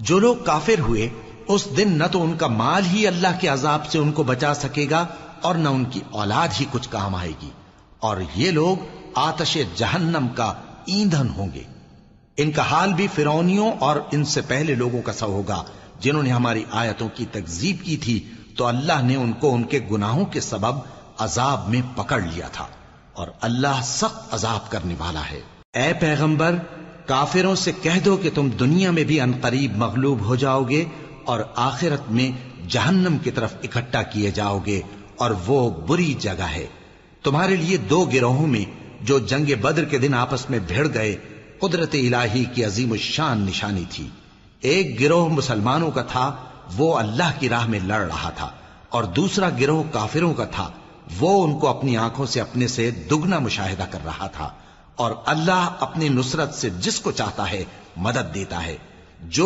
جو لوگ کافر ہوئے اس دن نہ تو ان کا مال ہی اللہ کے عذاب سے ان کو بچا سکے گا اور نہ ان کی اولاد ہی کچھ کام آئے گی، اور یہ لوگ آتش جہنم کا ایندھن ہوں گے۔ ان کا حال بھی فرعونیوں اور ان سے پہلے لوگوں کا سا ہوگا جنہوں نے ہماری آیتوں کی تکذیب کی تھی، تو اللہ نے ان کو ان کے گناہوں کے سبب عذاب میں پکڑ لیا تھا، اور اللہ سخت عذاب کرنے والا ہے۔ اے پیغمبر، کافروں سے کہہ دو کہ تم دنیا میں بھی عنقریب مغلوب ہو جاؤ گے اور آخرت میں جہنم کی طرف اکٹھا کیے جاؤ گے، اور وہ بری جگہ ہے۔ تمہارے لیے دو گروہوں میں جو جنگ بدر کے دن آپس میں بھڑ گئے قدرت الہی کی عظیم الشان نشانی تھی۔ ایک گروہ مسلمانوں کا تھا، وہ اللہ کی راہ میں لڑ رہا تھا، اور دوسرا گروہ کافروں کا تھا، وہ ان کو اپنی آنکھوں سے اپنے سے دگنا مشاہدہ کر رہا تھا، اور اللہ اپنی نصرت سے جس کو چاہتا ہے مدد دیتا ہے۔ جو